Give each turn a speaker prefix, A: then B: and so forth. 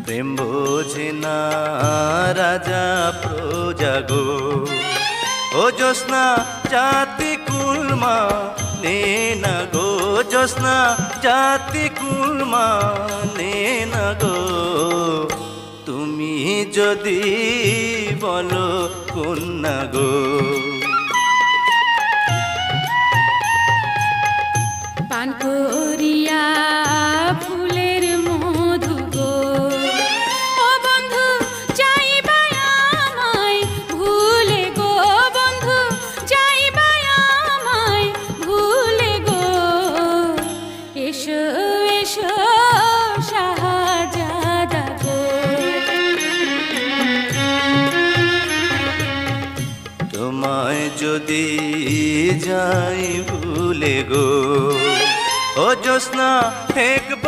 A: প্রেম বোঝে না রাজা প্রজা গো। ও জ্যোৎস্না জাতি কুলমা নে না গো, জ্যোৎস্না জাতি কুলমা নে না গো। তুমি যদি বলো কন্যা গো।
B: পান করিয়া ফুলের মধু গো, ও বন্ধু যাইবা আমায় ভুলে গো, বন্ধু যাইবা আমায় ভুলে গো। এসো এসো শাহজাদা গো।
A: তোমায় যদি যাই ভুলে গো, ও জ্যোৎস্না ঠেকব